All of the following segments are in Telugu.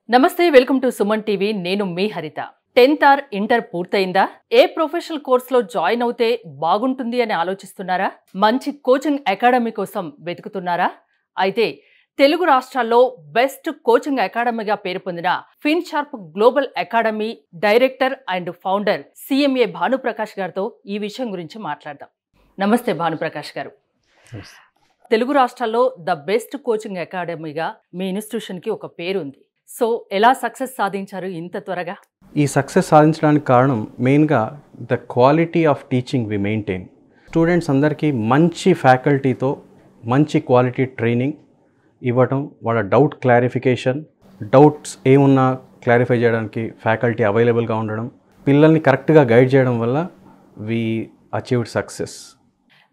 నమస్తే వెల్కమ్ టు సుమన్ టీవీ నేను మీ హరిత 10th ఆర్ ఇంటర్ పూర్తయిందా ఏ ప్రొఫెషనల్ కోర్సులో జాయిన్ అవుతే బాగుంటుంది అని ఆలోచిస్తున్నారా మంచి కోచింగ్ అకాడమీ కోసం వెతుకుతున్నారా అయితే తెలుగు రాష్ట్రాల్లో బెస్ట్ కోచింగ్ అకాడమీగా పేరు పొందిన Finsharp Global Academy director and founder CMA Bhanuprakash గారితో ఈ విషయం గురించి మాట్లాడదాం. నమస్తే భానుప్రకాష్ గారు. తెలుగు రాష్ట్రాల్లో ద బెస్ట్ కోచింగ్ అకాడమీగా మీ ఇన్స్టిట్యూషన్కి ఒక పేరు ఉంది. సో ఎలా సక్సెస్ సాధించారు ఇంత త్వరగా? ఈ సక్సెస్ సాధించడానికి కారణం మెయిన్గా the quality of teaching we maintain. Students అందరికీ మంచి ఫ్యాకల్టీతో మంచి క్వాలిటీ ట్రైనింగ్ ఇవ్వటం, వాళ్ళ డౌట్ క్లారిఫికేషన్, డౌట్స్ ఏమున్నా క్లారిఫై చేయడానికి ఫ్యాకల్టీ అవైలబుల్గా ఉండడం, పిల్లల్ని కరెక్ట్గా గైడ్ చేయడం వల్ల వి అచీవ్డ్ సక్సెస్.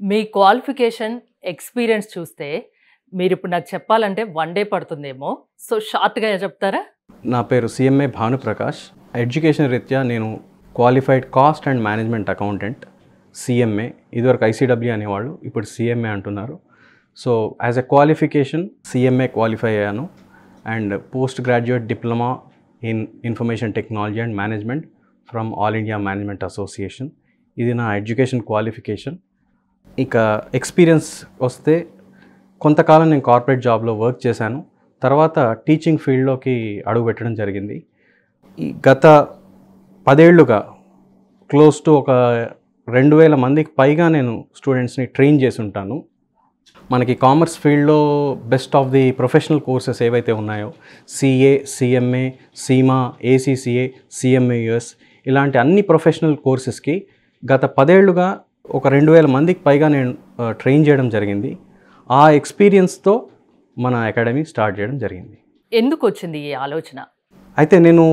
మీ క్వాలిఫికేషన్ ఎక్స్పీరియన్స్ చూస్తే మీరు ఇప్పుడు నాకు చెప్పాలంటే 1 డే పడుతుందేమో. సో షార్ట్గా చెప్తారా? నా పేరు సిఎంఏ భానుప్రకాష్. ఎడ్యుకేషన్ రీత్యా నేను qualified cost and management accountant CMA. ఇదివరకు ఐసీడబ్ల్యూ అనేవాళ్ళు, ఇప్పుడు సిఎంఏ అంటున్నారు. So as a qualification CMA qualify అయ్యాను and post graduate diploma in information technology and management from All India Management Association. ఇది నా ఎడ్యుకేషన్ క్వాలిఫికేషన్. ఇక ఎక్స్పీరియన్స్ వస్తే కొంతకాలం నేను కార్పొరేట్ జాబ్లో వర్క్ చేశాను. తర్వాత టీచింగ్ ఫీల్డ్లోకి అడుగుపెట్టడం జరిగింది. ఈ గత 10 ఏళ్లుగా క్లోజ్ టు ఒక 2000 మందికి పైగా నేను స్టూడెంట్స్ని ట్రైన్ చేసి ఉంటాను. మనకి కామర్స్ ఫీల్డ్లో best of the professional courses ఏవైతే ఉన్నాయో సిఏ, సిఎంఏ, సీమా, ఏసీసీఏ, సిఎంఏయుఎస్ ఇలాంటి అన్ని ప్రొఫెషనల్ కోర్సెస్కి గత 10 ఏళ్లుగా ఒక 2000 మందికి పైగా నేను ట్రైన్ చేయడం జరిగింది. ఆ ఎక్స్పీరియన్స్తో మన అకాడమీ స్టార్ట్ చేయడం జరిగింది. ఎందుకు వచ్చింది ఈ ఆలోచన? అయితే నేను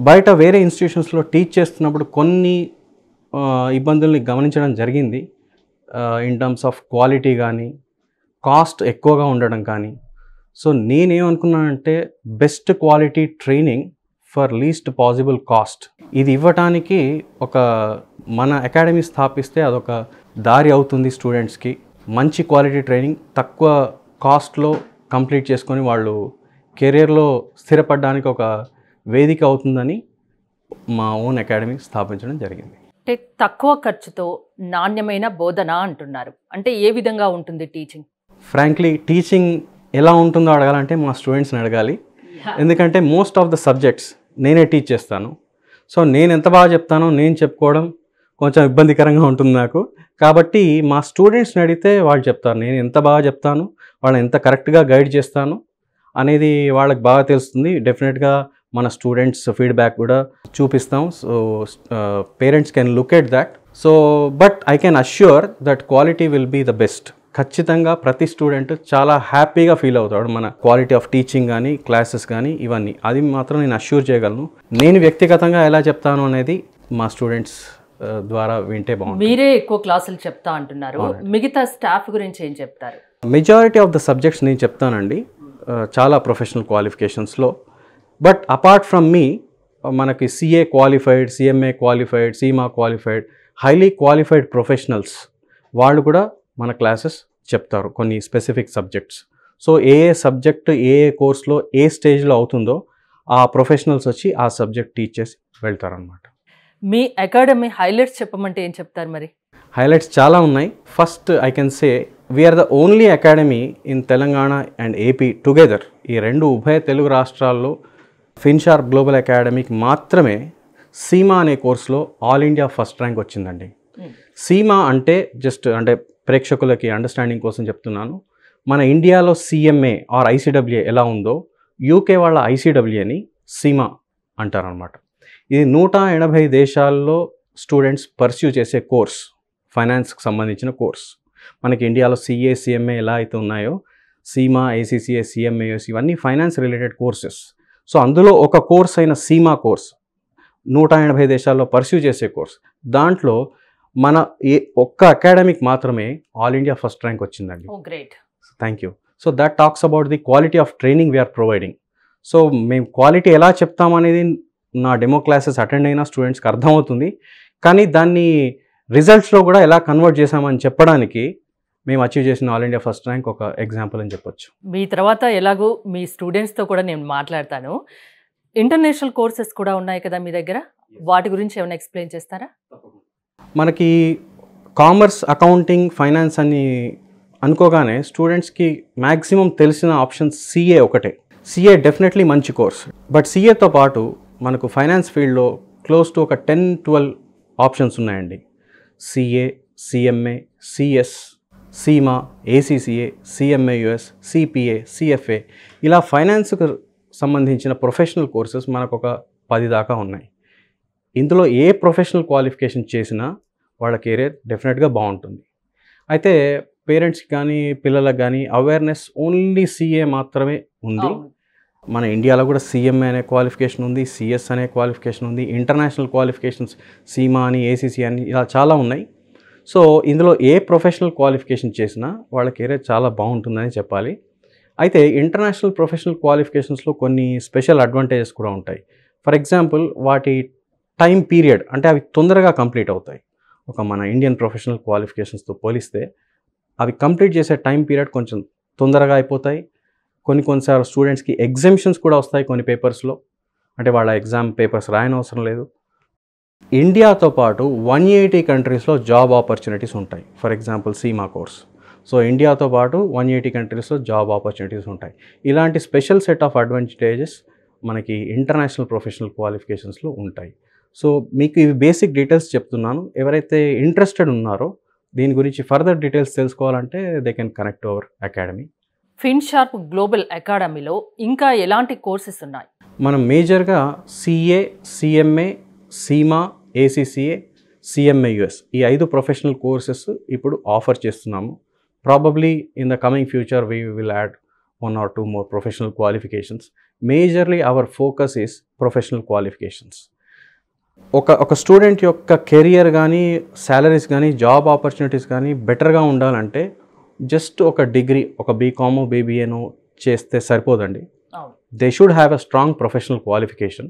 బయట వేరే ఇన్స్టిట్యూషన్స్లో టీచ్ చేస్తున్నప్పుడు కొన్ని ఇబ్బందుల్ని గమనించడం జరిగింది. ఇన్ టర్మ్స్ ఆఫ్ క్వాలిటీ కానీ, కాస్ట్ ఎక్కువగా ఉండడం కానీ. సో నేనేమనుకున్నానంటే best quality training for least possible cost ఇది ఇవ్వటానికి ఒక మన అకాడమీ స్థాపిస్తే అదొక దారి అవుతుంది. స్టూడెంట్స్కి మంచి క్వాలిటీ ట్రైనింగ్ తక్కువ కాస్ట్లో కంప్లీట్ చేసుకొని వాళ్ళు కెరీర్లో స్థిరపడడానికి ఒక వేదిక అవుతుందని మా ఓన్ అకాడమీ స్థాపించడం జరిగింది. అంటే తక్కువ ఖర్చుతో నాణ్యమైన బోధన అంటున్నారు. అంటే ఏ విధంగా ఉంటుంది టీచింగ్? ఫ్రాంక్లీ టీచింగ్ ఎలా ఉంటుందో అడగాలంటే మా స్టూడెంట్స్ని అడగాలి. ఎందుకంటే మోస్ట్ ఆఫ్ ద సబ్జెక్ట్స్ నేనే టీచ్ చేస్తాను. సో నేను ఎంత బాగా చెప్తానో నేను చెప్పుకోవడం కొంచెం ఇబ్బందికరంగా ఉంటుంది నాకు. కాబట్టి మా స్టూడెంట్స్ని అడిగితే వాళ్ళు చెప్తారు నేను ఎంత బాగా చెప్తాను, వాళ్ళని ఎంత కరెక్ట్గా గైడ్ చేస్తాను అనేది వాళ్ళకి బాగా తెలుస్తుంది. డెఫినెట్గా మన స్టూడెంట్స్ ఫీడ్బ్యాక్ కూడా చూపిస్తాం. So parents can look at that. So but I can assure that quality will be the best. ఖచ్చితంగా ప్రతి స్టూడెంట్ చాలా హ్యాపీగా ఫీల్ అవుతాడు మన క్వాలిటీ ఆఫ్ టీచింగ్ కానీ, క్లాసెస్ కానీ, ఇవన్నీ. అది మాత్రం నేను అష్యూర్ చేయగలను. నేను వ్యక్తిగతంగా ఎలా చెప్తాను అనేది మా స్టూడెంట్స్ ద్వారా వింటే బాగుంటుంది. మీరే ఎక్కువ క్లాసులు చెప్తా అంటున్నారు, మిగతా స్టాఫ్ గురించి ఏం చెప్తారు? మెజారిటీ ఆఫ్ ద సబ్జెక్ట్స్ నేను చెప్తానండి, చాలా ప్రొఫెషనల్ క్వాలిఫికేషన్స్లో. బట్ అపార్ట్ ఫ్రమ్ మీ మనకి CA qualified, CMA qualified, CIMA qualified, highly qualified professionals వాళ్ళు కూడా మన క్లాసెస్ చెప్తారు కొన్ని స్పెసిఫిక్ సబ్జెక్ట్స్. సో ఏ సబ్జెక్ట్ ఏ కోర్స్లో ఏ స్టేజ్లో అవుతుందో ఆ ప్రొఫెషనల్స్ వచ్చి ఆ సబ్జెక్ట్ టీచ్ చేసి వెళ్తారనమాట. మీ అకాడమీ హైలైట్స్ చెప్పమంటే ఏం చెప్తారు మరి? హైలైట్స్ చాలా ఉన్నాయి. First I can say we are the only academy in Telangana and AP together. ఈ ఉభయ తెలుగు రాష్ట్రాల్లో ఫిన్షార్ప్ గ్లోబల్ అకాడమీకి మాత్రమే సీమా అనే కోర్సులో ఆల్ ఇండియా ఫస్ట్ ర్యాంక్ వచ్చిందండి. సీమా అంటే జస్ట్ అంటే ప్రేక్షకులకి అండర్స్టాండింగ్ కోసం చెప్తున్నాను. మన ఇండియాలో సిఎంఏ ఆర్ ఐసీడబ్ల్యూఏ ఎలా ఉందో యూకే వాళ్ళ ఐసీడబ్ల్యూఏని సీమా అంటారనమాట. ఇది 180 దేశాల్లో స్టూడెంట్స్ పర్స్యూ చేసే కోర్స్, ఫైనాన్స్కి సంబంధించిన కోర్స్. మనకి ఇండియాలో సిఏ, సిఎంఏ ఎలా అయితే ఉన్నాయో సీమా, ఏసీసీఏ, సిఎంఏఎస్ ఇవన్నీ ఫైనాన్స్ రిలేటెడ్ కోర్సెస్. సో అందులో ఒక కోర్స్ అయిన సీమా కోర్స్ 180 దేశాల్లో పర్స్యూ చేసే కోర్స్. దాంట్లో మన ఒక్క అకాడమీకి మాత్రమే ఆల్ ఇండియా ఫస్ట్ ర్యాంక్ వచ్చిందండి. Great, thank you. So that talks about the quality of training we are providing. సో మేము క్వాలిటీ ఎలా చెప్తామనేది నా డెమో క్లాసెస్ అటెండ్ అయిన స్టూడెంట్స్కి అర్థమవుతుంది. కానీ దాన్ని రిజల్ట్స్లో కూడా ఎలా కన్వర్ట్ చేసామని చెప్పడానికి మేము అచీవ్ చేసిన ఆల్ ఇండియా ఫస్ట్ ర్యాంక్ ఒక ఎగ్జాంపుల్ అని చెప్పొచ్చు. మీ తర్వాత ఎలాగో మీ స్టూడెంట్స్తో కూడా నేను మాట్లాడతాను. ఇంటర్నేషనల్ కోర్సెస్ కూడా ఉన్నాయి కదా మీ దగ్గర, వాటి గురించి ఏమైనా ఎక్స్ప్లెయిన్ చేస్తారా? మనకి కామర్స్, అకౌంటింగ్, ఫైనాన్స్ అని అనుకోగానే స్టూడెంట్స్కి మ్యాక్సిమం తెలిసిన ఆప్షన్ సిఏ ఒకటే. సిఏ డెఫినెట్లీ మంచి కోర్స్, బట్ సిఏతో పాటు మనకు ఫైనాన్స్ ఫీల్డ్లో క్లోజ్ టు ఒక 10-12 ఆప్షన్స్ ఉన్నాయండి. CA, CMA, CS, CIMA, ACCA, CMA US, CPA, CFA, ఇలా ఫైనాన్స్కు సంబంధించిన ప్రొఫెషనల్ కోర్సెస్ మనకు ఒక 10 దాకా ఉన్నాయి. ఇందులో ఏ ప్రొఫెషనల్ క్వాలిఫికేషన్ చేసినా వాళ్ళ కెరీర్ డెఫినెట్గా బాగుంటుంది. అయితే పేరెంట్స్కి కానీ పిల్లలకు కానీ అవేర్నెస్ ఓన్లీ సిఏ మాత్రమే ఉంది. మన ఇండియాలో కూడా సిఎంఏ అనే క్వాలిఫికేషన్ ఉంది, సిఎస్ అనే క్వాలిఫికేషన్ ఉంది, ఇంటర్నేషనల్ క్వాలిఫికేషన్స్ సీమా అని, ఏసీసీ అని, ఇలా చాలా ఉన్నాయి. సో ఇందులో ఏ ప్రొఫెషనల్ క్వాలిఫికేషన్ చేసినా వాళ్ళ కెరీర్ చాలా బాగుంటుందని చెప్పాలి. అయితే ఇంటర్నేషనల్ ప్రొఫెషనల్ క్వాలిఫికేషన్స్లో కొన్ని స్పెషల్ అడ్వాంటేజెస్ కూడా ఉంటాయి. ఫర్ ఎగ్జాంపుల్ వాటి టైం పీరియడ్, అంటే అవి తొందరగా కంప్లీట్ అవుతాయి. ఒక మన ఇండియన్ ప్రొఫెషనల్ క్వాలిఫికేషన్స్తో పోలిస్తే అవి కంప్లీట్ చేసే టైం పీరియడ్ కొంచెం తొందరగా అయిపోతాయి. కొన్నిసార్లు స్టూడెంట్స్కి ఎగ్జామ్షన్స్ కూడా వస్తాయి కొన్ని పేపర్స్లో, అంటే వాళ్ళ ఎగ్జామ్ పేపర్స్ రాయనవసరం లేదు. ఇండియాతో పాటు 180 కంట్రీస్లో జాబ్ ఆపర్చునిటీస్ ఉంటాయి. For example CIMA course. So ఇండియాతో పాటు 180 కంట్రీస్లో జాబ్ ఆపర్చునిటీస్ ఉంటాయి. ఇలాంటి స్పెషల్ సెట్ ఆఫ్ అడ్వాంటేజెస్ మనకి ఇంటర్నేషనల్ ప్రొఫెషనల్ క్వాలిఫికేషన్స్లో ఉంటాయి. సో మీకు ఇవి బేసిక్ డీటెయిల్స్ చెప్తున్నాను. ఎవరైతే ఇంట్రెస్టెడ్ ఉన్నారో దీని గురించి ఫర్దర్ డీటెయిల్స్ తెలుసుకోవాలంటే they can connect to our academy. Finsharp Global అకాడమీలో ఇంకా ఎలాంటి కోర్సెస్ ఉన్నాయి? మనం మేజర్గా CA, CMA, CIMA, ACCA, CMA US ఈ 5 ప్రొఫెషనల్ కోర్సెస్ ఇప్పుడు ఆఫర్ చేస్తున్నాము. Probably in the coming future we will add 1 or 2 more professional qualifications. Majorly our focus is professional qualifications. ఒక స్టూడెంట్ యొక్క కెరియర్ కానీ, శాలరీస్ కానీ, జాబ్ ఆపర్చునిటీస్ కానీ బెటర్గా ఉండాలంటే జస్ట్ ఒక డిగ్రీ, ఒక బీకామో బీబీఏనో చేస్తే సరిపోదండి. They should have a strong professional qualification.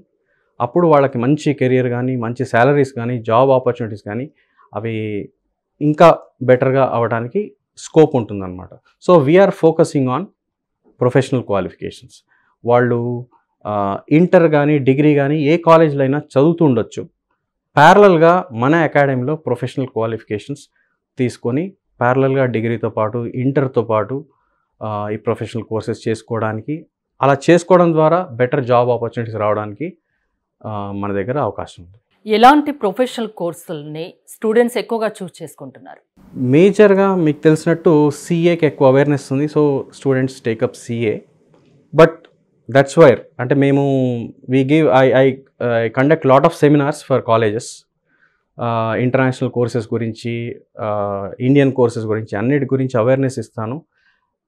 అప్పుడు వాళ్ళకి మంచి కెరియర్ కానీ, మంచి శాలరీస్ కానీ, జాబ్ ఆపర్చునిటీస్ కానీ అవి ఇంకా బెటర్గా అవ్వడానికి స్కోప్ ఉంటుందన్నమాట. So we are focusing on professional qualifications. వాళ్ళు ఇంటర్ కానీ, డిగ్రీ కానీ ఏ కాలేజ్లో అయినా చదువుతూ ఉండొచ్చు. ప్యారలల్గా మన అకాడమీలో ప్రొఫెషనల్ క్వాలిఫికేషన్స్ తీసుకొని ప్యారలల్గా డిగ్రీతో పాటు, ఇంటర్తో పాటు ఈ ప్రొఫెషనల్ కోర్సెస్ చేసుకోవడానికి, అలా చేసుకోవడం ద్వారా బెటర్ జాబ్ ఆపర్చునిటీస్ రావడానికి మన దగ్గర అవకాశం ఉంది. ఎలాంటి ప్రొఫెషనల్ కోర్సులని స్టూడెంట్స్ ఎక్కువగా చూస్ చేసుకుంటున్నారు? మేజర్గా మీకు తెలిసినట్టు సిఏకి ఎక్కువ అవేర్నెస్ ఉంది. So students take up CA. But that's wire అంటే మేము I conduct lot of seminars for colleges. International courses గురించి, ఇండియన్ కోర్సెస్ గురించి, అన్నిటి గురించి అవేర్నెస్ ఇస్తాను.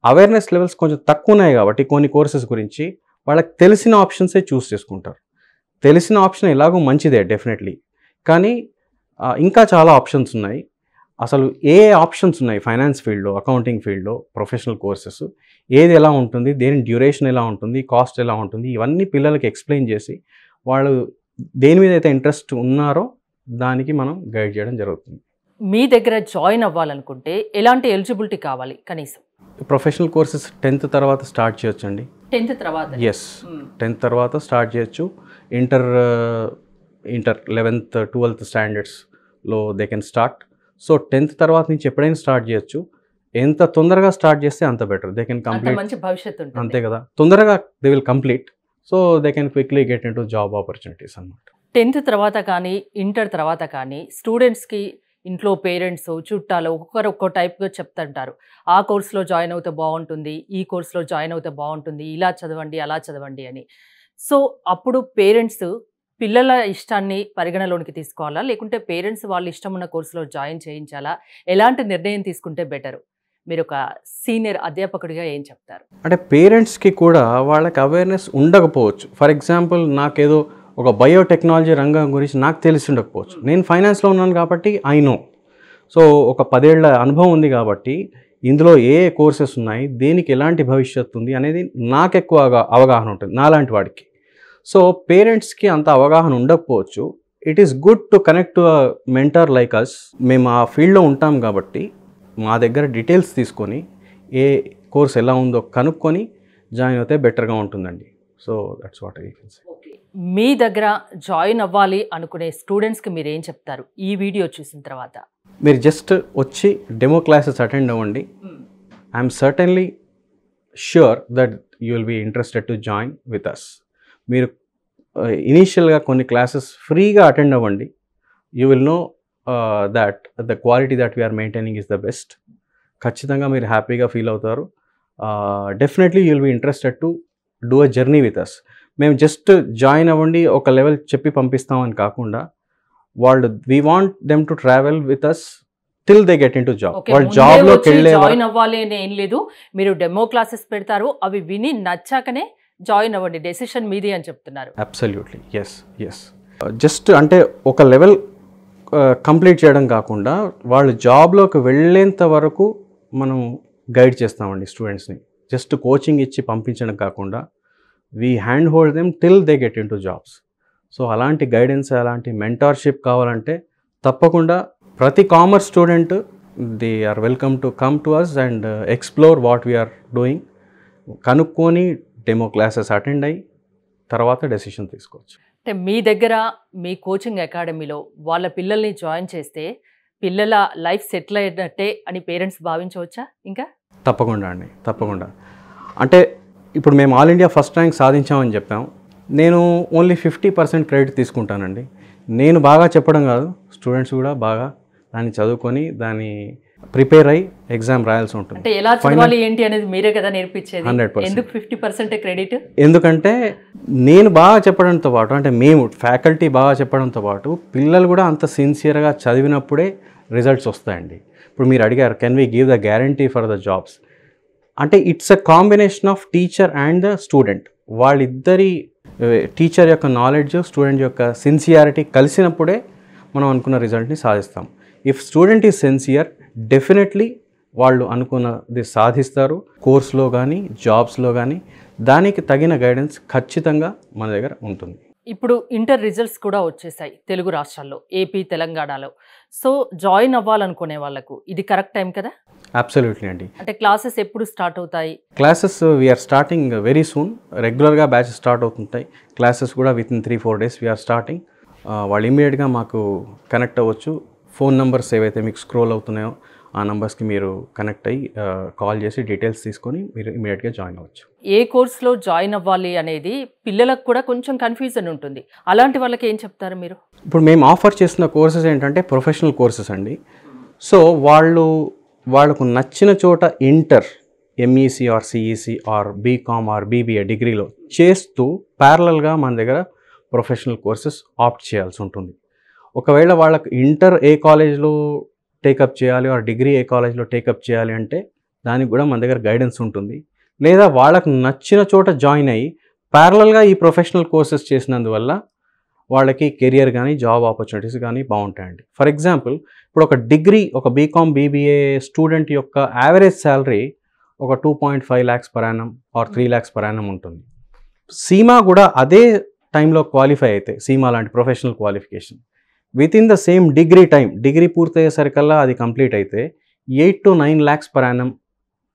అవేర్నెస్ లెవెల్స్ కొంచెం తక్కువ ఉన్నాయి కాబట్టి కొన్ని కోర్సెస్ గురించి వాళ్ళకి తెలిసిన ఆప్షన్సే చూస్ చేసుకుంటారు. తెలిసిన ఆప్షన్ ఎలాగో మంచిదే డెఫినెట్లీ, కానీ ఇంకా చాలా ఆప్షన్స్ ఉన్నాయి. అసలు ఏ ఆప్షన్స్ ఉన్నాయి ఫైనాన్స్ ఫీల్డ్లో, అకౌంటింగ్ ఫీల్డ్లో, ప్రొఫెషనల్ కోర్సెస్ ఏది ఎలా ఉంటుంది, దేని డ్యూరేషన్ ఎలా ఉంటుంది, కాస్ట్ ఎలా ఉంటుంది, ఇవన్నీ పిల్లలకి ఎక్స్ప్లెయిన్ చేసి వాళ్ళు దేని మీద అయితే ఇంట్రెస్ట్ ఉన్నారో దానికి మనం గైడ్ చేయడం జరుగుతుంది. మీ దగ్గర జాయిన్ అవ్వాలనుకుంటే ఎలాంటి ఎలిజిబిలిటీ కావాలి కనీసం? ప్రొఫెషనల్ కోర్సెస్ 10th తర్వాత స్టార్ట్ చేయొచ్చండి. 10th తర్వాత? ఎస్, 10th తర్వాత స్టార్ట్ చేయొచ్చు. ఇంటర్ 11th 12th స్టాండర్డ్స్లో they can start. So 10th తర్వాత నుంచి ఎప్పుడైనా స్టార్ట్ చేయొచ్చు. ఎంత తొందరగా స్టార్ట్ చేస్తే అంత బెటర్. దే కెన్ కంప్లీట్, మంచి భవిష్యత్తు ఉంటుంది. అంతే కదా, తొందరగా they will complete. So they can quickly get in to job opportunities అన్నమాట. 10th తర్వాత కానీ, ఇంటర్ తర్వాత కానీ స్టూడెంట్స్కి ఇంట్లో పేరెంట్స్, చుట్టాలు ఒక్కొక్కరు ఒక్కో టైప్గా చెప్తుంటారు. ఆ కోర్సులో జాయిన్ అవుతే బాగుంటుంది, ఈ కోర్సులో జాయిన్ అవుతే బాగుంటుంది, ఇలా చదవండి, అలా చదవండి అని. సో అప్పుడు పేరెంట్స్ పిల్లల ఇష్టాన్ని పరిగణలోనికి తీసుకోవాలా, లేకుంటే పేరెంట్స్ వాళ్ళ ఇష్టం ఉన్న కోర్సులో జాయిన్ చేయించాలా? ఎలాంటి నిర్ణయం తీసుకుంటే బెటరు? మీరు ఒక సీనియర్ అధ్యాపకుడిగా ఏం చెప్తారు? అంటే పేరెంట్స్కి కూడా వాళ్ళకి అవేర్నెస్ ఉండకపోవచ్చు. ఫర్ ఎగ్జాంపుల్ నాకేదో ఒక బయోటెక్నాలజీ రంగం గురించి నాకు తెలిసి ఉండకపోవచ్చు. నేను ఫైనాన్స్లో ఉన్నాను కాబట్టి ఐ నో. సో ఒక 10 ఏళ్ల అనుభవం ఉంది కాబట్టి ఇందులో ఏ కోర్సెస్ ఉన్నాయి, దేనికి ఎలాంటి భవిష్యత్తు ఉంది అనేది నాకు ఎక్కువ అవగాహన ఉంటుంది నాలాంటి వాడికి. సో పేరెంట్స్కి అంత అవగాహన ఉండకపోవచ్చు. It is good to connect to a mentor like us. మేము ఆ ఫీల్డ్లో ఉంటాం కాబట్టి మా దగ్గర డీటెయిల్స్ తీసుకొని ఏ కోర్స్ ఎలా ఉందో కనుక్కొని జాయిన్ అవుతే బెటర్గా ఉంటుందండి. So that's what I can say. Okay. మీ దగ్గర జాయిన్ అవ్వాలి అనుకునే స్టూడెంట్స్కి మీరు ఏం చెప్తారు ఈ వీడియో చూసిన తర్వాత? మీరు జస్ట్ వచ్చి డెమో క్లాసెస్ అటెండ్ అవ్వండి. I'm certainly sure that you will be interested to join with us. మీరు ఇనీషియల్గా కొన్ని క్లాసెస్ ఫ్రీగా అటెండ్ అవ్వండి. You will know that the quality that we are maintaining is the best. ఖచ్చితంగా మీరు హ్యాపీగా ఫీల్ అవుతారు. Definitely you will be interested to do a journey with us. మేము జస్ట్ జాయిన్ అవ్వండి ఒక లెవెల్ చెప్పి పంపిస్తామని కాకుండా వాళ్ళు we want them to travel with us till they get in to job. వాళ్ళు జాబ్లోకి వెళ్ళే జాయిన్ అవ్వాలి అని ఏం లేదు, మీరు డెమో క్లాసెస్ పెడతారు, అవి విని నచ్చాకనే జాయిన్ అవ్వండి, డెసిషన్ మీది అని చెప్తున్నారు. Absolutely yes yes. జస్ట్ అంటే ఒక లెవెల్ కంప్లీట్ చేయడం కాకుండా వాళ్ళు జాబ్లోకి వెళ్ళేంత వరకు మనం గైడ్ చేస్తామండి స్టూడెంట్స్ని. జస్ట్ కోచింగ్ ఇచ్చి పంపించడం కాకుండా we hand hold them till they get in to jobs. So అలాంటి గైడెన్స్, అలాంటి మెంటార్షిప్ కావాలంటే తప్పకుండా ప్రతి commerce student they are welcome to come to us and explore what we are doing. కనుక్కొని డెమో క్లాసెస్ అటెండ్ అయ్యి తర్వాత డెసిషన్ తీసుకోవచ్చు. అంటే మీ దగ్గర మీ కోచింగ్ అకాడమీలో వాళ్ళ పిల్లల్ని జాయిన్ చేస్తే పిల్లల లైఫ్ సెటిల్ అయినట్టే అని పేరెంట్స్ భావించవచ్చా? ఇంకా తప్పకుండా అండి, తప్పకుండా. అంటే ఇప్పుడు మేము ఆల్ ఇండియా ఫస్ట్ ర్యాంక్ సాధించామని చెప్పాం. నేను ఓన్లీ 50% క్రెడిట్ తీసుకుంటానండి. నేను బాగా చెప్పడం కాదు, స్టూడెంట్స్ కూడా బాగా దాన్ని చదువుకొని దాన్ని ప్రిపేర్ అయ్యి ఎగ్జామ్ రాయాల్సి ఉంటుంది. అంటే ఎలా చదవాలి ఏంటి అనేది మీరే కదా నేర్పించేది. 100%. ఎందుకు 50% క్రెడిట్? ఎందుకంటే నేను బాగా చెప్పడంతో పాటు, అంటే మేము ఫ్యాకల్టీ బాగా చెప్పడంతో పాటు పిల్లలు కూడా అంత సిన్సియర్గా చదివినప్పుడే రిజల్ట్స్ వస్తాయండి. ఇప్పుడు మీరు అడిగారు can we give the guarantee for the jobs అంటే it's a combination of teacher and the student. వాళ్ళిద్దరి టీచర్ యొక్క నాలెడ్జ్, స్టూడెంట్ యొక్క సిన్సియారిటీ కలిసినప్పుడే మనం అనుకున్న రిజల్ట్ని సాధిస్తాం. If student is sincere definitely వాళ్ళు అనుకున్నది సాధిస్తారు. కోర్స్లో కానీ జాబ్స్లో కానీ దానికి తగిన గైడెన్స్ ఖచ్చితంగా మన దగ్గర ఉంటుంది. ఇప్పుడు ఇంటర్ రిజల్ట్స్ కూడా వచ్చేసాయి తెలుగు రాష్ట్రాల్లో, ఏపీ, తెలంగాణలో. సో జాయిన్ అవ్వాలనుకునే వాళ్ళకు ఇది కరెక్ట్ టైం కదా? అబ్సల్యూట్లీ అండి. అంటే క్లాసెస్ ఎప్పుడు స్టార్ట్ అవుతాయి? Classes we are starting very soon. రెగ్యులర్గా బ్యాచెస్ స్టార్ట్ అవుతుంటాయి. క్లాసెస్ కూడా within 3-4 days we are starting. వాళ్ళు ఇమీడియట్గా మాకు కనెక్ట్ అవ్వచ్చు. ఫోన్ నెంబర్స్ ఏవైతే మీకు స్క్రోల్ అవుతున్నాయో ఆ నెంబర్స్కి మీరు కనెక్ట్ అయ్యి కాల్ చేసి డీటెయిల్స్ తీసుకొని మీరు ఇమీడియట్గా జాయిన్ అవ్వచ్చు. ఏ కోర్స్లో జాయిన్ అవ్వాలి అనేది పిల్లలకు కూడా కొంచెం కన్ఫ్యూజన్ ఉంటుంది. అలాంటి వాళ్ళకి ఏం చెప్తారు మీరు? ఇప్పుడు మేము ఆఫర్ చేస్తున్న కోర్సెస్ ఏంటంటే ప్రొఫెషనల్ కోర్సెస్ అండి. సో వాళ్ళకు నచ్చిన చోట inter, MEC or CEC or BCom or BBA డిగ్రీలో చేస్తూ ప్యారలల్గా మన దగ్గర ప్రొఫెషనల్ కోర్సెస్ ఆప్ట్ చేయాల్సి ఉంటుంది. ఒకవేళ వాళ్ళకి ఇంటర్ ఏ కాలేజ్లో టేకప్ చేయాలి ఆర్ డిగ్రీ ఏ కాలేజ్లో టేకప్ చేయాలి అంటే దానికి కూడా మన దగ్గర గైడెన్స్ ఉంటుంది. లేదా వాళ్ళకు నచ్చిన చోట జాయిన్ అయ్యి ప్యారలల్గా ఈ ప్రొఫెషనల్ కోర్సెస్ చేసినందువల్ల వాళ్ళకి కెరియర్ కానీ జాబ్ ఆపర్చునిటీస్ కానీ బాగుంటాయండి. ఫర్ ఎగ్జాంపుల్ ఇప్పుడు ఒక డిగ్రీ, ఒక బీకామ్ బీబీఏ స్టూడెంట్ యొక్క యావరేజ్ శాలరీ ఒక 2.5 lakhs per annum or 3 lakhs per annum ఉంటుంది. సీమా కూడా అదే టైంలో క్వాలిఫై అయితే, సీమా లాంటి professional qualification within the same degree time, degree పూర్తయ్యేసరికల్లా అది కంప్లీట్ అయితే 8 to 9 lakhs per annum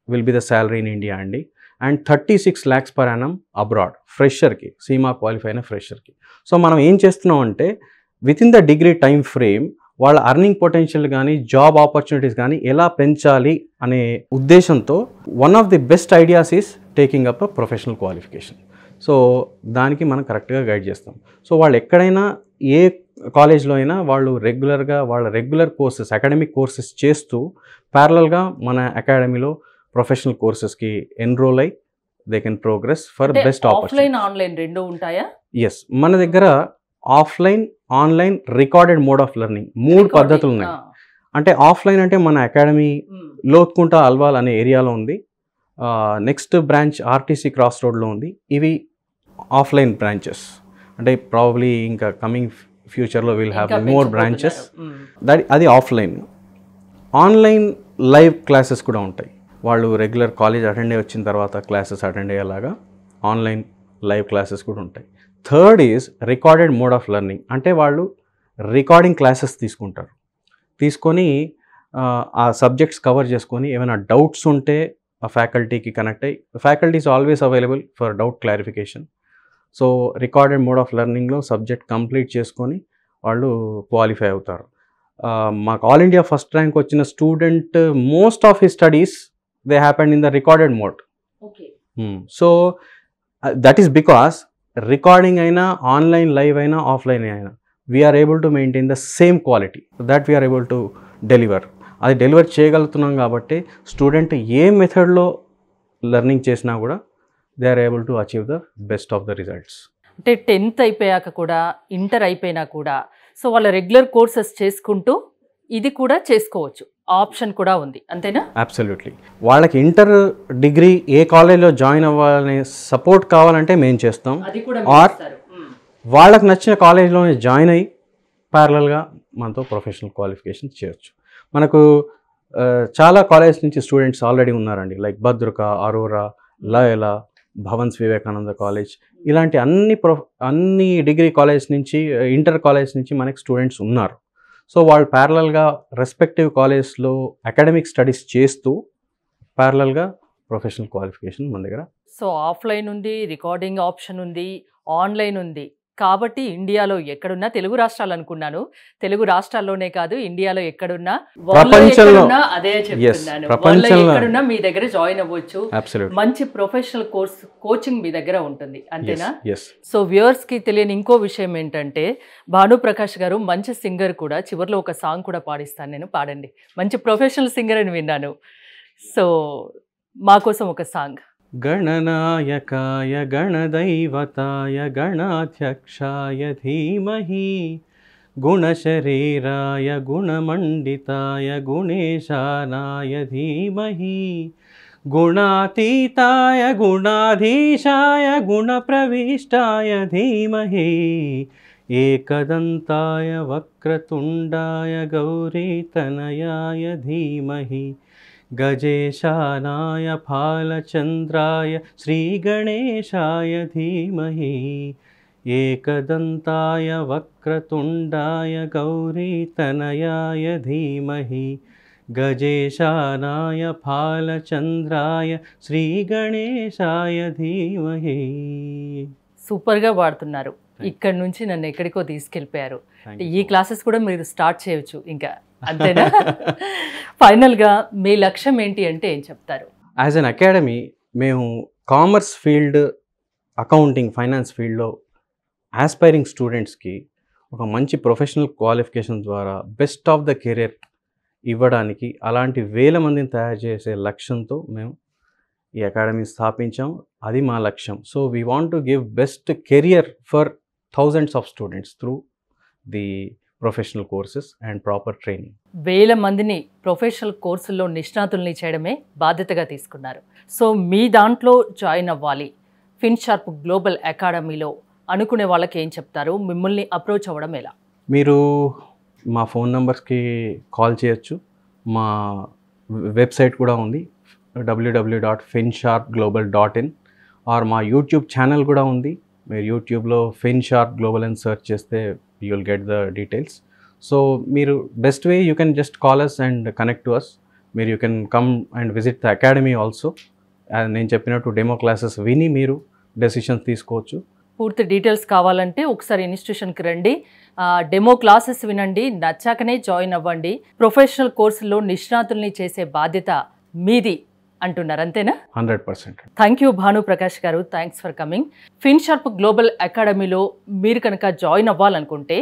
will be the salary in India అండి. And 36 lakhs per annum abroad ఫ్రెషర్కి, సీమా క్వాలిఫై అయిన ఫ్రెషర్కి. సో మనం ఏం చేస్తున్నాం అంటే within the degree time frame వాళ్ళ అర్నింగ్ పొటెన్షియల్ కానీ జాబ్ ఆపర్చునిటీస్ కానీ ఎలా పెంచాలి అనే ఉద్దేశంతో one of the best ideas is taking up a professional qualification. So దానికి మనం కరెక్ట్గా గైడ్ చేస్తాం. సో వాళ్ళు ఎక్కడైనా ఏ కాలేజ్లో అయినా వాళ్ళు రెగ్యులర్గా వాళ్ళ రెగ్యులర్ కోర్సెస్, అకాడమిక్ కోర్సెస్ చేస్తూ ప్యారలల్గా మన అకాడమీలో ప్రొఫెషనల్ కోర్సెస్కి ఎన్రోల్ అయ్యి they can progress for best opportunity. Offline online రెండు ఉంటాయా? ఎస్, మన దగ్గర offline, online, recorded mode of learning 3 పద్ధతులు ఉన్నాయి. అంటే ఆఫ్లైన్ అంటే మన అకాడమీ లోత్కుంట అల్వాల్ అనే ఏరియాలో ఉంది. నెక్స్ట్ బ్రాంచ్ ఆర్టీసీ క్రాస్ రోడ్లో ఉంది. ఇవి ఆఫ్లైన్ బ్రాంచెస్. అంటే ప్రాబబ్లీ ఇంకా కమింగ్ ఫ్యూచర్లో విల్ హ్యావ్ మోర్ బ్రాంచెస్. అది ఆఫ్లైన్. ఆన్లైన్ లైవ్ క్లాసెస్ కూడా ఉంటాయి. వాళ్ళు రెగ్యులర్ కాలేజ్ అటెండ్ అయ్యి వచ్చిన తర్వాత క్లాసెస్ అటెండ్ అయ్యేలాగా ఆన్లైన్ లైవ్ క్లాసెస్ కూడా ఉంటాయి. Third is recorded mode of learning. అంటే వాళ్ళు రికార్డింగ్ క్లాసెస్ తీసుకుంటారు. తీసుకొని ఆ సబ్జెక్ట్స్ కవర్ చేసుకొని ఏమైనా డౌట్స్ ఉంటే ఆ ఫ్యాకల్టీకి కనెక్ట్ అయ్యి, faculty is always available for doubt clarification. So recorded mode of లెర్నింగ్లో సబ్జెక్ట్ కంప్లీట్ చేసుకొని వాళ్ళు క్వాలిఫై అవుతారు. మాకు ఆల్ ఇండియా ఫస్ట్ ర్యాంక్ వచ్చిన student most of his studies they happened in the recorded mode. So that is because recording అయినా ఆన్లైన్ లైవ్ అయినా ఆఫ్లైన్ అయినా we're able to maintain the same quality that we're able to deliver. అది డెలివర్ చేయగలుగుతున్నాం కాబట్టి స్టూడెంట్ ఏ మెథడ్లో లెర్నింగ్ చేసినా కూడా they are able to achieve the best of the results. అంటే 10th అయిపోయాక కూడా ఇంటర్ అయిపోయినా కూడా సో వాళ్ళ రెగ్యులర్ కోర్సెస్ చేసుకుంటూ ఇది కూడా చేసుకోవచ్చు, ఆప్షన్ కూడా ఉంది, అంతేనా? అబ్సల్యూట్లీ. వాళ్ళకి ఇంటర్ డిగ్రీ ఏ కాలేజ్లో జాయిన్ అవ్వాలనే సపోర్ట్ కావాలంటే మేము చేస్తాం. ఆర్ వాళ్ళకి నచ్చిన కాలేజ్లోనే జాయిన్ అయ్యి ప్యారలల్గా మనతో ప్రొఫెషనల్ క్వాలిఫికేషన్ చేయొచ్చు. మనకు చాలా కాలేజ్ నుంచి స్టూడెంట్స్ ఆల్రెడీ ఉన్నారండి, like Bhadruka, Aurora, Loyola, Bhavan's Vivekananda college, ఇలాంటి అన్ని డిగ్రీ కాలేజ్ నుంచి ఇంటర్ కాలేజ్ నుంచి మనకి స్టూడెంట్స్ ఉన్నారు. సో వాళ్ళు ప్యారలల్గా రెస్పెక్టివ్ కాలేజ్లో అకాడమిక్ స్టడీస్ చేస్తూ ప్యారలల్గా ప్రొఫెషనల్ క్వాలిఫికేషన్ మన దగ్గర. సో ఆఫ్లైన్ ఉంది, రికార్డింగ్ ఆప్షన్ ఉంది, ఆన్లైన్ ఉంది. కాబట్టి ఇండియాలో ఎక్కడున్నా, తెలుగు రాష్ట్రాలు అనుకున్నాను, తెలుగు రాష్ట్రాల్లోనే కాదు ఇండియాలో ఎక్కడున్నా అదే చెప్తున్నాను, ఎక్కడున్నా మీ దగ్గర జాయిన్ అవ్వచ్చు. మంచి ప్రొఫెషనల్ కోచింగ్ మీ దగ్గర ఉంటుంది, అంతేనా? సో వ్యూవర్స్ కి తెలియని ఇంకో విషయం ఏంటంటే భానుప్రకాష్ గారు మంచి సింగర్ కూడా. చివరిలో ఒక సాంగ్ కూడా పాడిస్తాను నేను, పాడండి. మంచి ప్రొఫెషనల్ సింగర్ అని విన్నాను, సో మా కోసం ఒక సాంగ్. గణనాయకాయ గణదైవతాయ గణాధ్యక్షాయ ధీమహి గుణశరీరాయ గుణమండితాయ గుణేశానాయ ధీమహి గుణాతీతాయ గుణాధీశాయ గుణప్రవిష్టాయ ధీమహి ఏకదంతాయ వక్రతుండాయ గౌరీతనయాయ ధీమహి గజేశానాయ ఫాలచంద్రాయ శ్రీగణేశాయ ధీమహి ఏకదంతాయ వక్రతుండాయ గౌరీతనయాయ ధీమహి గజేశానాయ ఫాలచంద్రాయ శ్రీగణేశాయ ధీమహి. సూపర్గా పాడుతున్నారు. ఇక్కడ నుంచి నన్ను ఎక్కడికో తీసుకెళ్ళిపోయారు. ఈ క్లాసెస్ కూడా మీరు స్టార్ట్ చేయొచ్చు ఇంకా, అంతేనా? ఫైనల్గా మీ లక్ష్యం ఏంటి అంటే ఏం చెప్తారు? యాజ్ అన్ అకాడమీ మేము కామర్స్ ఫీల్డ్, అకౌంటింగ్, ఫైనాన్స్ ఫీల్డ్లో ఆస్పైరింగ్ స్టూడెంట్స్కి ఒక మంచి ప్రొఫెషనల్ క్వాలిఫికేషన్ ద్వారా బెస్ట్ ఆఫ్ ద కెరీర్ ఇవ్వడానికి, అలాంటి వేల మందిని తయారు చేసే లక్ష్యంతో మేము ఈ అకాడమీ స్థాపించాం. అది మా లక్ష్యం. So we want to give best career for thousands of students through the professional courses and proper training. వేల మందిని ప్రొఫెషనల్ కోర్సుల్లో నిష్ణాతుల్ని చేయడమే బాధ్యతగా తీసుకున్నారు. సో మీ దాంట్లో జాయిన్ అవ్వాలి, ఫిన్షార్ప్ గ్లోబల్ అకాడమీలో అనుకునే వాళ్ళకి ఏం చెప్తారు? మిమ్మల్ని అప్రోచ్ అవ్వడం ఎలా? మీరు మా ఫోన్ నెంబర్స్కి కాల్ చేయొచ్చు. మా వెబ్సైట్ కూడా ఉంది, www.finsharpglobal.in, ఆర్ మా యూట్యూబ్ ఛానల్ కూడా ఉంది. మీరు యూట్యూబ్లో ఫిన్షార్ప్ గ్లోబల్ అని సెర్చ్ చేస్తే you will get the details. So మీరు best way you can just call us and connect to us. మీరు you can come and visit the academy also. నేను చెప్పినట్టు డెమో క్లాసెస్ విని మీరు డెసిషన్స్ తీసుకోవచ్చు. పూర్తి డీటెయిల్స్ కావాలంటే ఒకసారి ఇన్స్టిట్యూషన్కి రండి, డెమో క్లాసెస్ వినండి, నచ్చాకనే జాయిన్ అవ్వండి. ప్రొఫెషనల్ కోర్సుల్లో నిష్ణాతుల్ని చేసే బాధ్యత మీది అంటున్నారు, అంతేనా? 100%. థ్యాంక్ యూ భానుప్రకాష్ గారు, థ్యాంక్స్ ఫర్ కమింగ్. ఫిన్షార్ప్ గ్లోబల్ అకాడమీలో మీరు కనుక జాయిన్ అవ్వాలనుకుంటే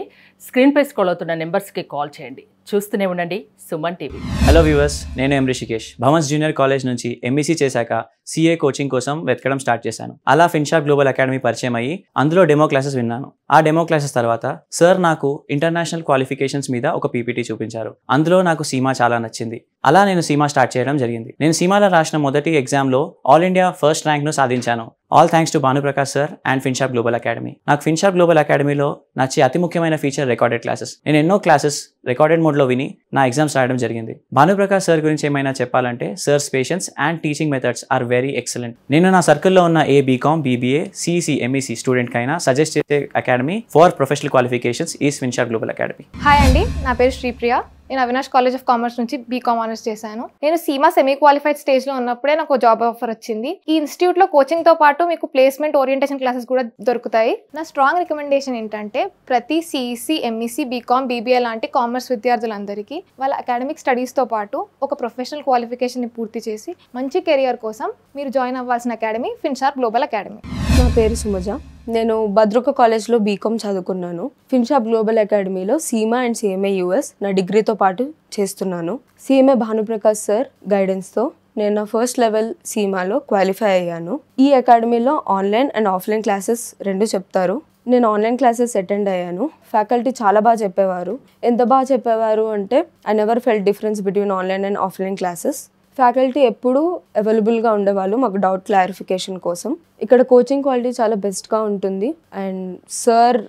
స్క్రీన్ పై స్క్రోల్ అవుతున్న నెంబర్స్కి కాల్ చేయండి. చూస్తూనే ఉండండి సుమన్ టీవీ. హలో వ్యూవర్స్, నేను ఎం రిషికేష్. భవన్స్ జూనియర్ కాలేజ్ నుంచి ఎంఈసీ చేశాక సిఏ కోచింగ్ కోసం వెతకడం స్టార్ట్ చేశాను. అలా ఫిన్షార్ప్ గ్లోబల్ అకాడమీ పరిచయం అయ్యి అందులో డెమో క్లాసెస్ విన్నాను. ఆ డెమో క్లాసెస్ తర్వాత సార్ నాకు ఇంటర్నేషనల్ క్వాలిఫికేషన్స్ మీద ఒక పీపీటీ చూపించారు. అందులో నాకు సీమా చాలా నచ్చింది. అలా నేను సీమా స్టార్ట్ చేయడం జరిగింది. నేను సీమాలో రాసిన మొదటి ఎగ్జామ్లో ఆల్ ఇండియా ఫస్ట్ ర్యాంక్ను సాధించాను. All thanks to Bhanuprakash sir and Finsharp Global Academy. నాకు ఫిన్షార్ప్ గ్లోబల్ అకాడమీలో నచ్చే అతి ముఖ్యమైన ఫీచర్ రికార్డెడ్ క్లాసెస్. నేను ఎన్నో క్లాసెస్ రికార్డెడ్ మోడ్లో విని నా ఎగ్జామ్స్ రాయడం జరిగింది. భానుప్రకాష్ సార్ గురించి ఏమైనా చెప్పాలంటే sir's patience and teaching methods are very excellent. నేను నా సర్కిల్లో ఉన్న ఏ BCom, BBA, CEC, MEC student కైనా సజెస్ట్ చేసే academy for professional qualifications is Finsharp Global Academy. Hi అండి, నా పేరు శ్రీప్రియ. నేను అవినాష్ కాలేజ్ ఆఫ్ కామర్స్ నుంచి బీకామ్ ఆనర్స్ చేశాను. నేను సీమా సెమీ క్వాలిఫైడ్ స్టేజ్లో ఉన్నప్పుడే నాకు జాబ్ ఆఫర్ వచ్చింది. ఈ ఇన్స్టిట్యూట్లో కోచింగ్తో పాటు మీకు ప్లేస్మెంట్ ఓరియంటేషన్ క్లాసెస్ కూడా దొరుకుతాయి. నా స్ట్రాంగ్ రికమెండేషన్ ఏంటంటే ప్రతి సిఈసి, ఎంఈసి, బీకామ్, బీబీఏ లాంటి కామర్స్ విద్యార్థులందరికీ వాళ్ళ అకాడమిక్ స్టడీస్తో పాటు ఒక ప్రొఫెషనల్ క్వాలిఫికేషన్ని పూర్తి చేసి మంచి కెరియర్ కోసం మీరు జాయిన్ అవ్వాల్సిన అకాడమీ ఫిన్షార్ప్ గ్లోబల్ అకాడమీ. నా పేరు సుమజ. నేను భద్రక కాలేజ్లో బీకామ్ చదువుకున్నాను. ఫిన్షార్ప్ గ్లోబల్ అకాడమీలో సీమా అండ్ సిఎంఏ యూఎస్ నా డిగ్రీతో పాటు చేస్తున్నాను. సిఎంఏ భానుప్రకాష్ సార్ గైడెన్స్తో నేను నా ఫస్ట్ లెవెల్ సీమాలో క్వాలిఫై అయ్యాను. ఈ అకాడమీలో ఆన్లైన్ అండ్ ఆఫ్లైన్ క్లాసెస్ రెండు చెప్తారు. నేను ఆన్లైన్ క్లాసెస్ అటెండ్ అయ్యాను. ఫ్యాకల్టీ చాలా బాగా చెప్పేవారు. ఎంత బాగా చెప్పేవారు అంటే I never felt difference between online and offline classes. Faculty ఎప్పుడూ అవైలబుల్గా ఉండేవాళ్ళు మాకు డౌట్ క్లారిఫికేషన్ కోసం. ఇక్కడ కోచింగ్ క్వాలిటీ చాలా బెస్ట్గా ఉంటుంది అండ్ సార్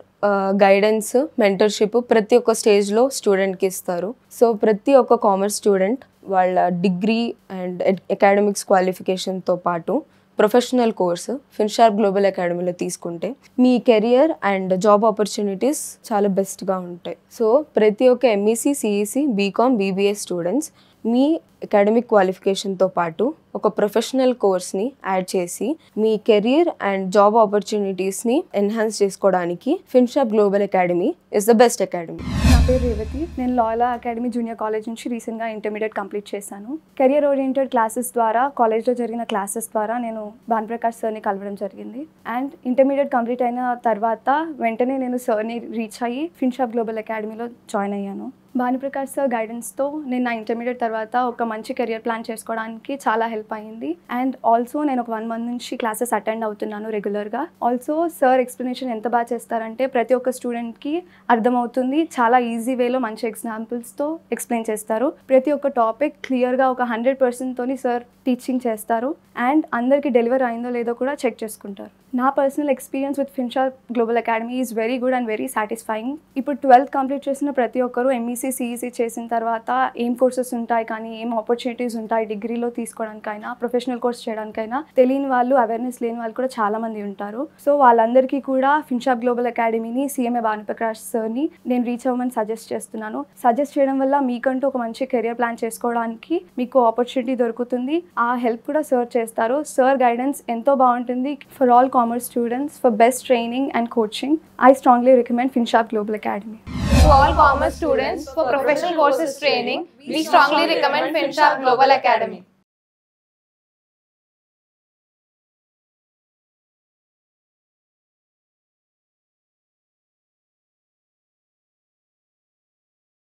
గైడెన్స్, మెంటర్షిప్ ప్రతి ఒక్క స్టేజ్లో స్టూడెంట్కి ఇస్తారు. సో ప్రతి ఒక్క కామర్స్ స్టూడెంట్ వాళ్ళ డిగ్రీ అండ్ అకాడమిక్స్ క్వాలిఫికేషన్తో పాటు ప్రొఫెషనల్ కోర్సు ఫిన్షార్ప్ గ్లోబల్ అకాడమీలో తీసుకుంటే మీ కెరియర్ అండ్ జాబ్ ఆపర్చునిటీస్ చాలా బెస్ట్గా ఉంటాయి. సో ప్రతి ఒక్క MEC, CEC, BCom, BBA students మీ అకాడమిక్ క్వాలిఫికేషన్తో పాటు ఒక ప్రొఫెషనల్ కోర్స్ని యాడ్ చేసి మీ కెరీర్ అండ్ జాబ్ ఆపర్చునిటీస్ని ఎన్హాన్స్ చేసుకోవడానికి Finsharp Global Academy is the best academy. నా పేరు రేవతి. నేను లాయలా అకాడమీ జూనియర్ కాలేజ్ నుంచి రీసెంట్గా ఇంటర్మీడియట్ కంప్లీట్ చేశాను. కెరియర్ ఓరియంటెడ్ క్లాసెస్ ద్వారా కాలేజ్లో జరిగిన క్లాసెస్ ద్వారా నేను భానుప్రకాష్ సార్ని కలవడం జరిగింది. అండ్ ఇంటర్మీడియట్ కంప్లీట్ అయిన తర్వాత వెంటనే నేను సార్ని రీచ్ అయ్యి ఫిన్షార్ప్ గ్లోబల్ అకాడమీలో జాయిన్ అయ్యాను. భానుప్రకాష్ సార్ గైడెన్స్తో నేను నా ఇంటర్మీడియట్ తర్వాత ఒక మంచి కెరియర్ ప్లాన్ చేసుకోవడానికి చాలా హెల్ప్ అయ్యింది. అండ్ ఆల్సో నేను ఒక 1 month నుంచి క్లాసెస్ అటెండ్ అవుతున్నాను రెగ్యులర్గా. ఆల్సో సార్ ఎక్స్ప్లెనేషన్ ఎంత బాగా చేస్తారంటే ప్రతి ఒక్క స్టూడెంట్కి అర్థమవుతుంది. చాలా ఈజీ వేలో మంచి ఎగ్జాంపుల్స్తో ఎక్స్ప్లెయిన్ చేస్తారు. ప్రతి ఒక్క టాపిక్ క్లియర్గా ఒక 100%తోని సార్ టీచింగ్ చేస్తారు. అండ్ అందరికీ డెలివర్ అయిందో లేదో కూడా చెక్ చేసుకుంటారు. నా personal experience with Finsharp Global Academy is very good and very satisfying. ఇప్పుడు 12th కంప్లీట్ చేసిన ప్రతి ఒక్కరు ఎంఈసీ, సిఈసీ చేసిన తర్వాత ఏం కోర్సెస్ ఉంటాయి కానీ ఏం ఆపర్చునిటీస్ ఉంటాయి డిగ్రీలో తీసుకోవడానికైనా, ప్రొఫెషనల్ కోర్స్ చేయడానికైనా తెలియని వాళ్ళు, అవేర్నెస్ లేని వాళ్ళు కూడా చాలా మంది ఉంటారు. సో వాళ్ళందరికీ కూడా ఫిన్షార్ప్ గ్లోబల్ అకాడమీని, సిఎంఏ భానుప్రకాష్ సార్ని నేను రీచ్ అవ్వమని సజెస్ట్ చేస్తున్నాను. సజెస్ట్ చేయడం వల్ల మీకంటూ ఒక మంచి కెరియర్ ప్లాన్ చేసుకోవడానికి మీకు ఆపర్చునిటీ దొరుకుతుంది. ఆ హెల్ప్ కూడా సార్ చేస్తారు. సార్ గైడెన్స్ ఎంతో బాగుంటుంది. For all commerce students, for best training and coaching, I strongly recommend Finsharp Global Academy. To all commerce students, for professional courses training, we strongly recommend Finsharp Global Academy.